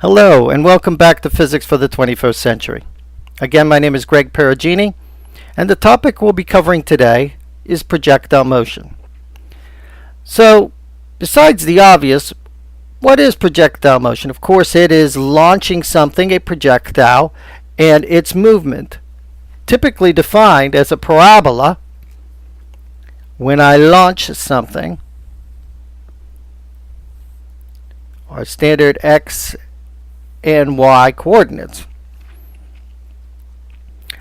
Hello and welcome back to Physics for the 21st Century. Again, my name is Greg Perugini, and the topic we'll be covering today is projectile motion. So, besides the obvious, what is projectile motion? Of course, it is launching something, a projectile, and its movement, typically defined as a parabola. When I launch something, our standard x and y coordinates.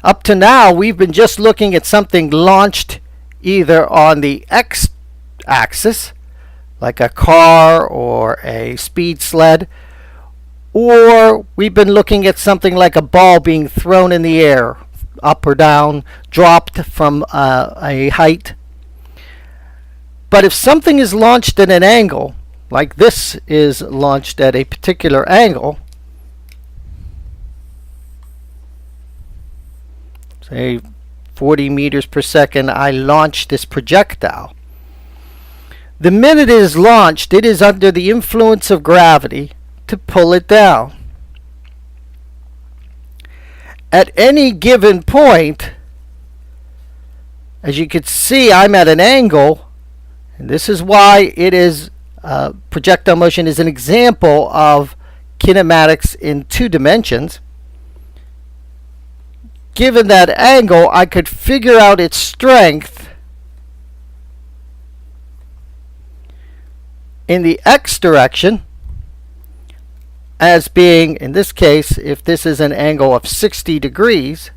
Up to now, we've been just looking at something launched either on the x-axis, like a car or a speed sled, or we've been looking at something like a ball being thrown in the air, up or down, dropped from a height. But if something is launched at an angle, like this is launched at a particular angle, say 40 meters per second, I launch this projectile. The minute it is launched, it is under the influence of gravity to pull it down. At any given point, as you can see, I'm at an angle, and this is why it is projectile motion is an example of kinematics in two dimensions. Given that angle, I could figure out its strength in the x direction as being, in this case, if this is an angle of 60 degrees,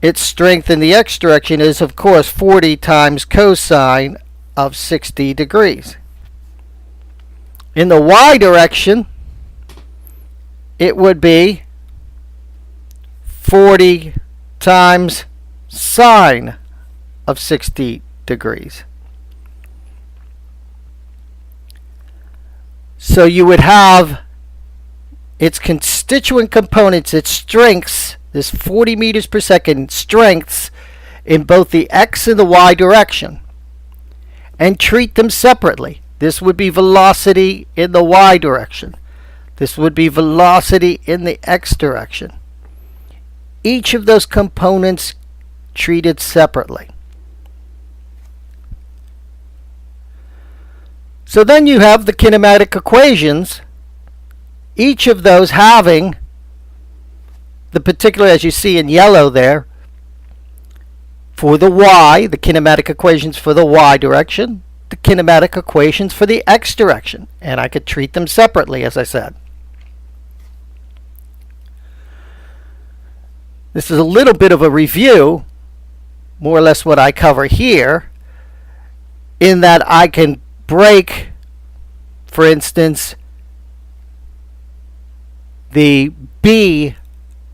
its strength in the x direction is, of course, 40 times cosine of 60 degrees. In the y direction, it would be 40 times sine of 60 degrees. So you would have its constituent components, its strengths, this 40 meters per second strengths in both the x and the y direction, and treat them separately. This would be velocity in the y direction. This would be velocity in the x direction. Each of those components treated separately. So then you have the kinematic equations, each of those having the particular, as you see in yellow there, for the y, the kinematic equations for the y direction, the kinematic equations for the x direction, and I could treat them separately, as I said. This is a little bit of a review, more or less what I cover here, in that I can break, for instance, the b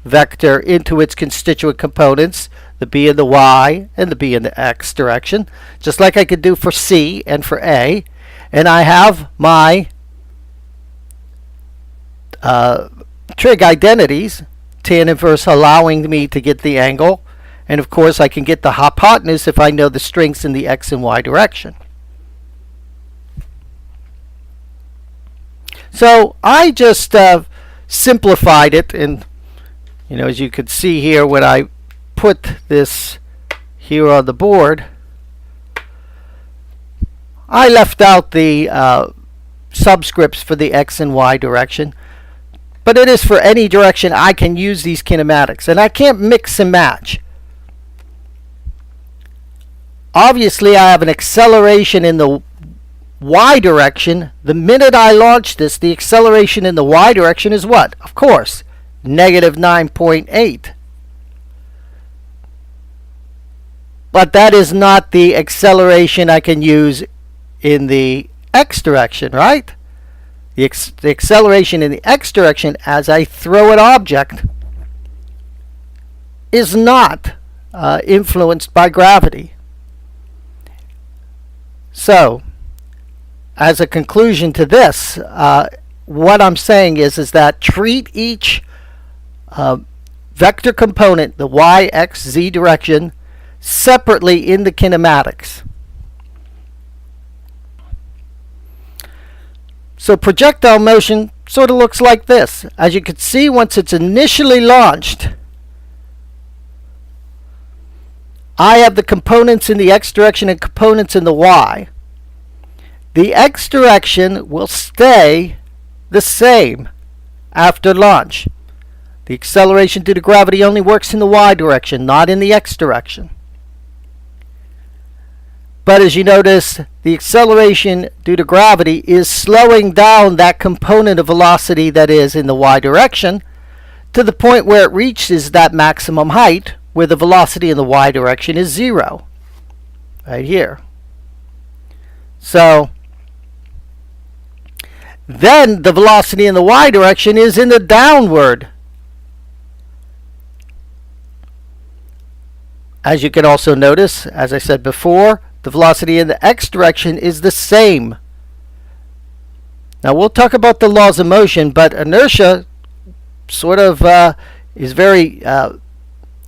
vector into its constituent components, the b in the y and the b in the x direction, just like I could do for c and for a. And I have my trig identities, tan inverse allowing me to get the angle, and of course I can get the hypotenuse if I know the strengths in the x and y direction. So I just simplified it, and as you could see here, when I put this here on the board, I left out the subscripts for the x and y direction. But it is for any direction I can use these kinematics, and I can't mix and match. Obviously, I have an acceleration in the y direction. The minute I launch this, the acceleration in the y direction is what? Of course, negative 9.8. But that is not the acceleration I can use in the x direction, right? The acceleration in the x direction as I throw an object is not influenced by gravity. So, as a conclusion to this, what I'm saying is that treat each vector component, the y, x, z direction, separately in the kinematics. So projectile motion sort of looks like this. As you can see, once it's initially launched, I have the components in the x direction and components in the y. The x direction will stay the same after launch. The acceleration due to gravity only works in the y direction, not in the x direction. But as you notice, the acceleration due to gravity is slowing down that component of velocity that is in the y direction to the point where it reaches that maximum height where the velocity in the y direction is 0. Right here. So then the velocity in the y direction is in the downward. As you can also notice, as I said before, the velocity in the x direction is the same. Now we'll talk about the laws of motion, but inertia sort of is very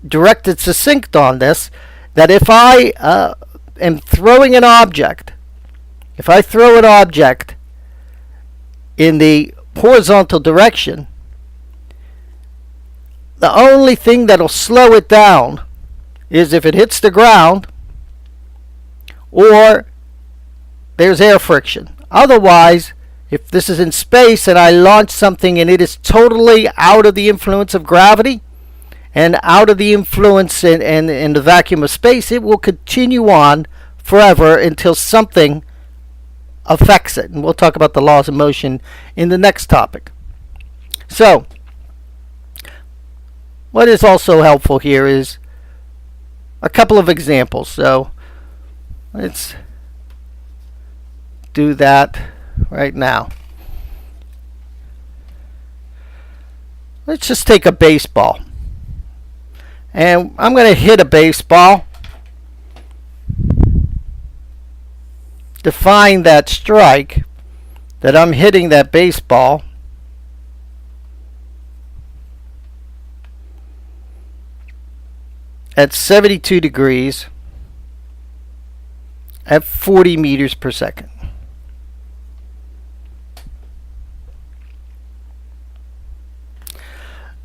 direct and succinct on this, that if I am throwing an object, if I throw an object in the horizontal direction, the only thing that'll slow it down is if it hits the ground or there's air friction. Otherwise, if this is in space and I launch something and it is totally out of the influence of gravity and out of the influence in the vacuum of space, it will continue on forever until something affects it. And we'll talk about the laws of motion in the next topic. So, what is also helpful here is a couple of examples. So, let's do that right now. Let's just take a baseball. And I'm going to hit a baseball. Define that strike that I'm hitting that baseball. At 72 degrees at 40 meters per second.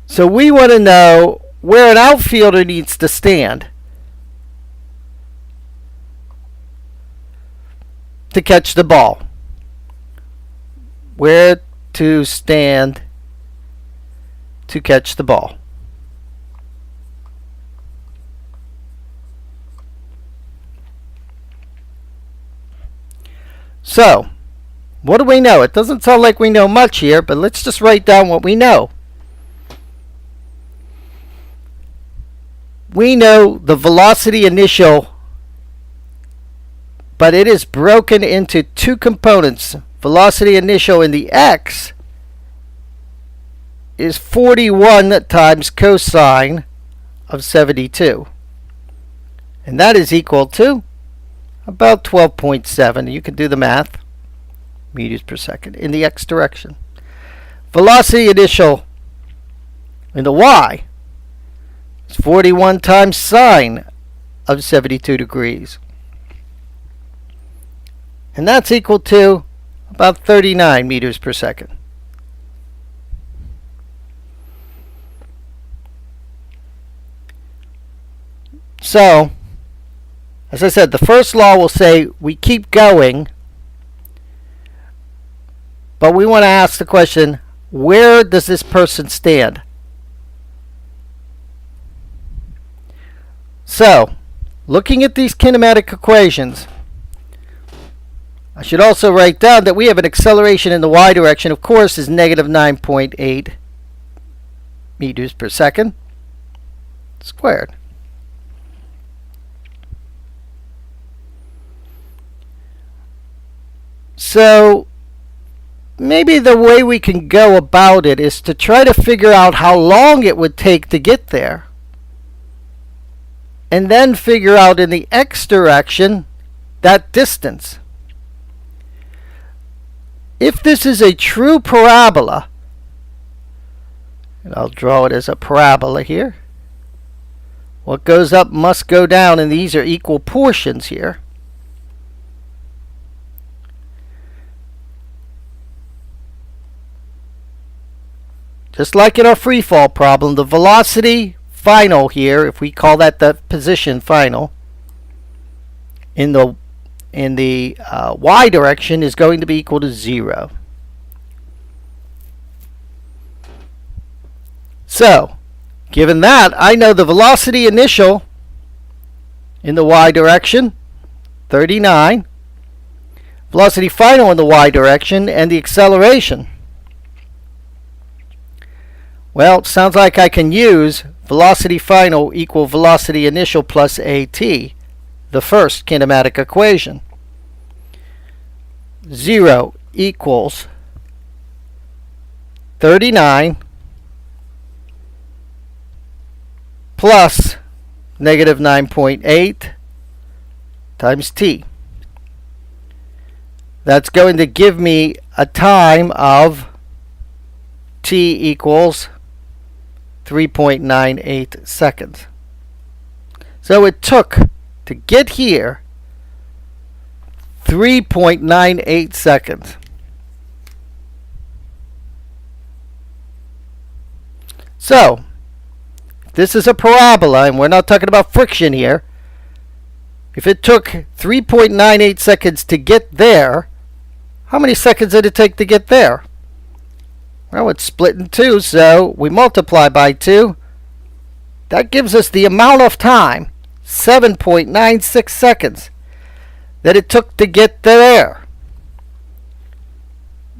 So we want to know where an outfielder needs to stand to catch the ball. Where to stand to catch the ball. So, what do we know? It doesn't sound like we know much here, but let's just write down what we know. We know the velocity initial, but it is broken into two components. Velocity initial in the x is 41 times cosine of 72. And that is equal to about 12.7. You can do the math. Meters per second in the x direction. Velocity initial in the y is 41 times sine of 72 degrees. And that's equal to about 39 meters per second. So, as I said, the first law will say we keep going, but we want to ask the question, where does this person stand? So, looking at these kinematic equations, I should also write down that we have an acceleration in the y direction, of course, is negative 9.8 meters per second squared. So, maybe the way we can go about it is to try to figure out how long it would take to get there. And then figure out in the x direction that distance. If this is a true parabola, and I'll draw it as a parabola here, what goes up must go down, and these are equal portions here. just like in our free fall problem, the velocity final here, if we call that the position final, in the y direction is going to be equal to 0. So, given that, I know the velocity initial in the y direction, 39, velocity final in the y direction, and the acceleration. Well, it sounds like I can use velocity final equal velocity initial plus at, the first kinematic equation. 0 equals 39 plus negative 9.8 times t. That's going to give me a time of t equals 3.98 seconds. So it took to get here 3.98 seconds. So, if this is a parabola, and we're not talking about friction here, if it took 3.98 seconds to get there, how many seconds did it take to get there? Well, it's split in two, so we multiply by 2. That gives us the amount of time, 7.96 seconds, that it took to get there.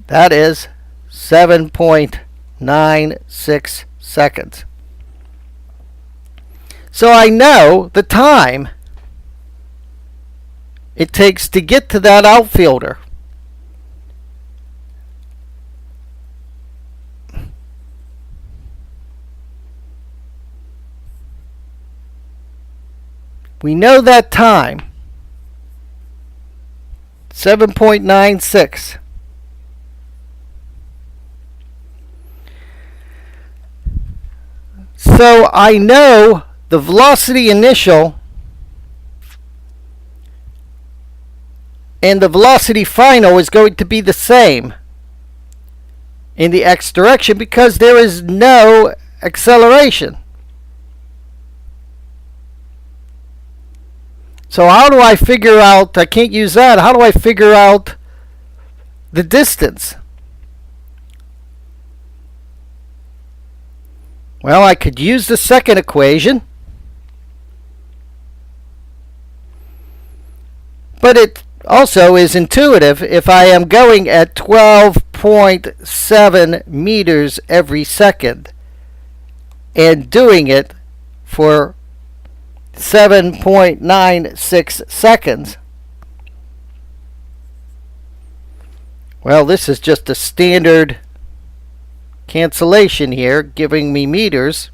That is 7.96 seconds. So I know the time it takes to get to that outfielder. We know that time, 7.96. So I know the velocity initial and the velocity final is going to be the same in the x direction because there is no acceleration. So how do I figure out, I can't use that, how do I figure out the distance? Well, I could use the second equation, but it also is intuitive. If I am going at 12.7 meters every second and doing it for 7.96 seconds. Well, this is just a standard cancellation here, giving me meters.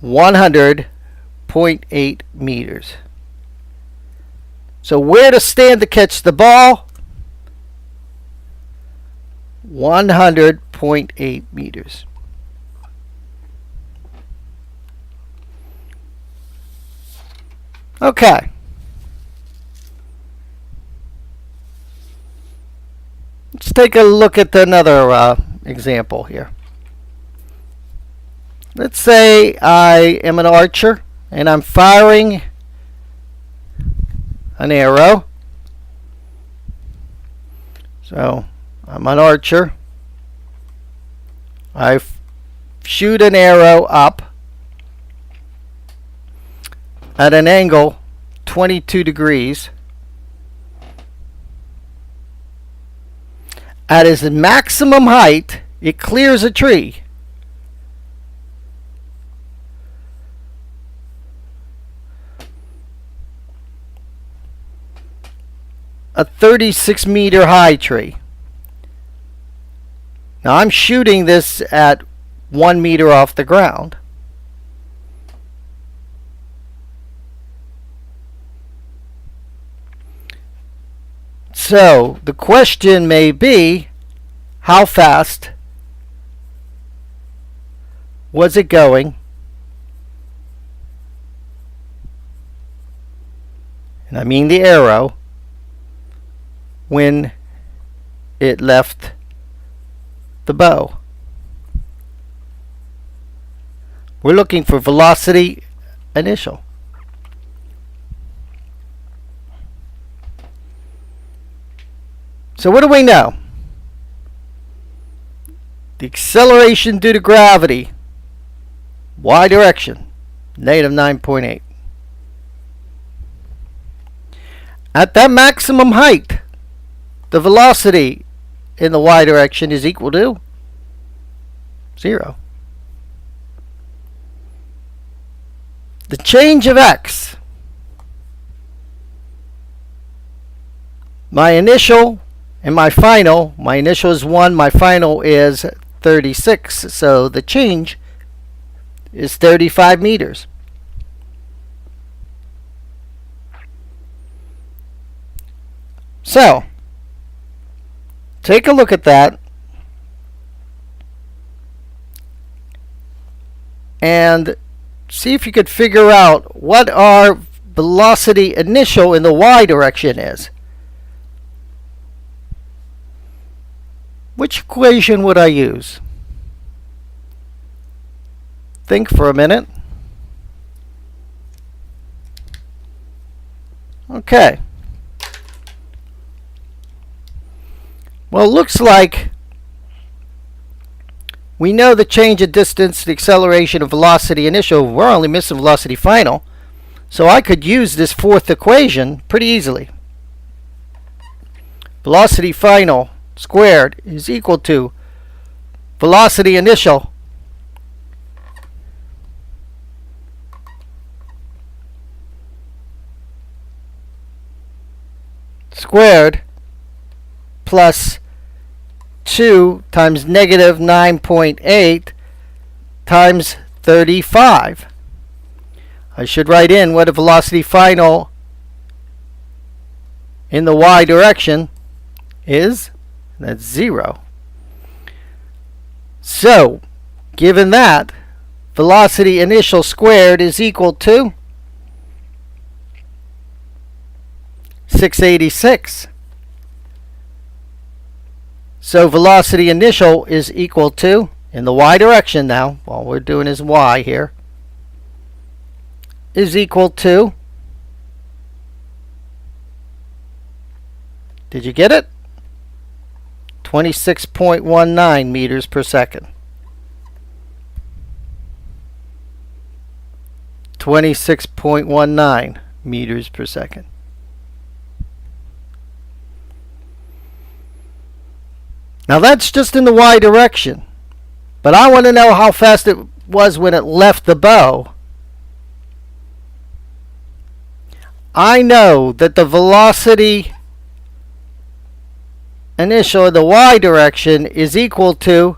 100.8 meters. So where to stand to catch the ball? 100.8 meters. Okay. Let's take a look at another example here. Let's say I am an archer and I'm firing an arrow. So I'm an archer. I shoot an arrow up at an angle 22 degrees. At its maximum height, it clears a tree. A 36-meter high tree. Now I'm shooting this at 1 meter off the ground. So the question may be, how fast was it going? And I mean the arrow when it left the bow. We're looking for velocity initial. So what do we know? The acceleration due to gravity, y direction, negative 9.8. At that maximum height, the velocity in the y direction is equal to 0. The change of x, my initial and my final, my initial is 1, my final is 36, so the change is 35 meters. So, take a look at that and see if you could figure out what our velocity initial in the y direction is. Which equation would I use? Think for a minute. Okay. Well, it looks like we know the change of distance, the acceleration of velocity initial. We're only missing velocity final. So I could use this fourth equation pretty easily. Velocity final squared is equal to velocity initial squared plus 2 times negative 9.8 times 35. I should write in what a velocity final in the y direction is. That's 0. So, given that, velocity initial squared is equal to 686. So velocity initial is equal to, in the y direction now, all we're doing is y here, is equal to, did you get it? 26.19 meters per second. 26.19 meters per second. Now that's just in the y direction. But I want to know how fast it was when it left the bow. I know that the velocity initial in the y direction is equal to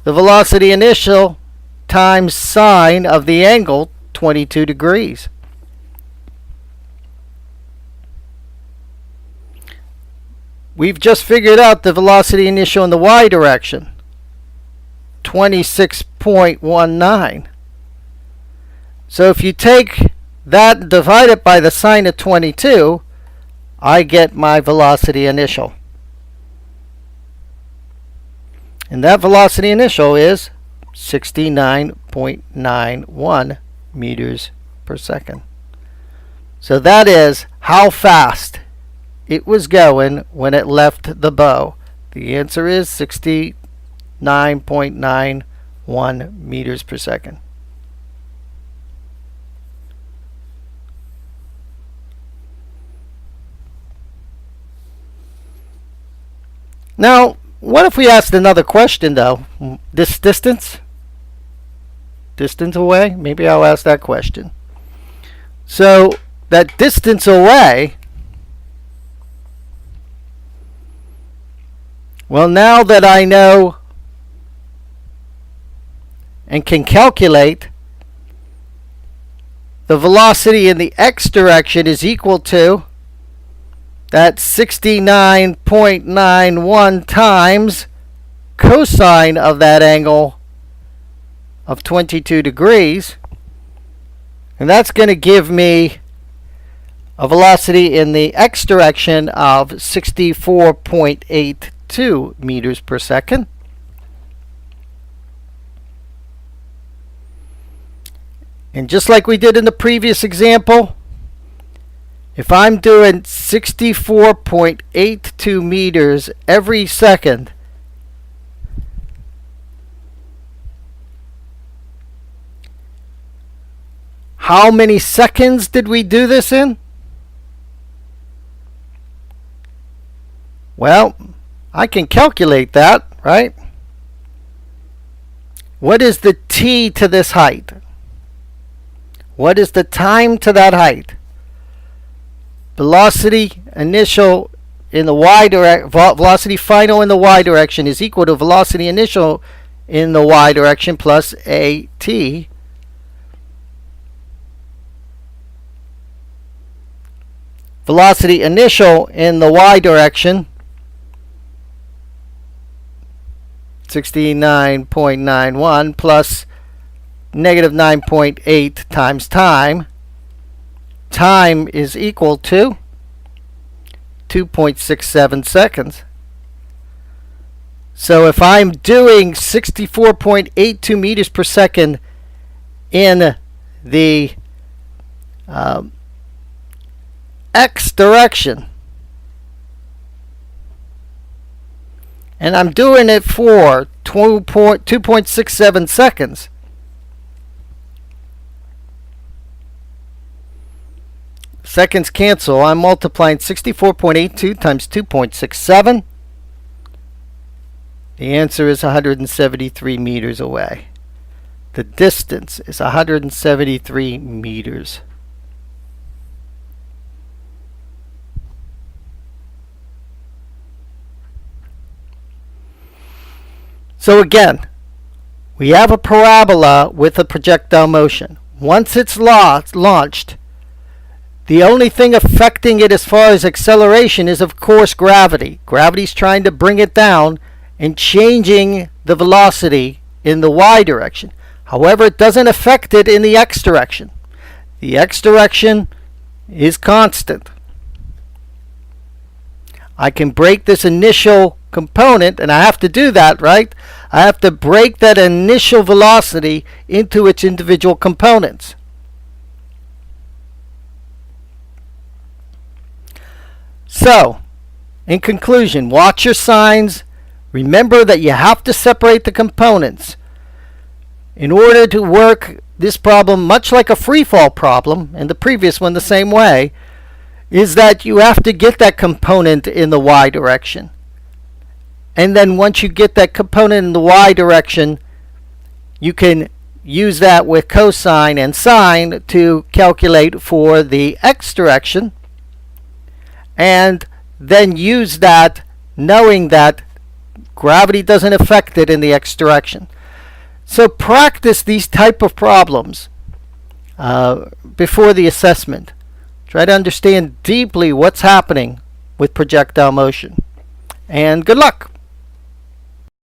the velocity initial times sine of the angle 22 degrees. We've just figured out the velocity initial in the y direction, 26.19. So if you take that and divide it by the sine of 22, I get my velocity initial. And that velocity initial is 69.91 meters per second. So that is how fast it was going when it left the bow. The answer is 69.91 meters per second. Now, what if we asked another question, though? This distance? Distance away? Maybe I'll ask that question. So, that distance away, well, now that I know and can calculate, the velocity in the x direction is equal to that 69.91 times cosine of that angle of 22 degrees. And that's going to give me a velocity in the x direction of 64.82 meters per second. And just like we did in the previous example, if I'm doing 64.82 meters every second, how many seconds did we do this in? Well, I can calculate that, right? What is the t to this height? What is the time to that height? Velocity initial in the y direction, velocity final in the y direction is equal to velocity initial in the y direction plus at. Velocity initial in the y direction, 69.91 plus negative 9.8 times time. Time is equal to 2.67 seconds. So if I'm doing 64.82 meters per second in the x direction, and I'm doing it for 2.67 seconds, seconds cancel. I'm multiplying 64.82 times 2.67. The answer is 173 meters away. The distance is 173 meters. So again, we have a parabola with a projectile motion. Once it's launched, the only thing affecting it as far as acceleration is, of course, gravity. Gravity's trying to bring it down and changing the velocity in the y direction. However, it doesn't affect it in the x direction. The x direction is constant. I can break this initial component, and I have to do that, right? I have to break that initial velocity into its individual components. So, in conclusion, watch your signs. Remember that you have to separate the components. In order to work this problem, much like a free fall problem, and the previous one the same way, is that you have to get that component in the y direction. And then once you get that component in the y direction, you can use that with cosine and sine to calculate for the x direction, and then use that knowing that gravity doesn't affect it in the x direction. So practice these type of problems before the assessment. Try to understand deeply what's happening with projectile motion. And good luck!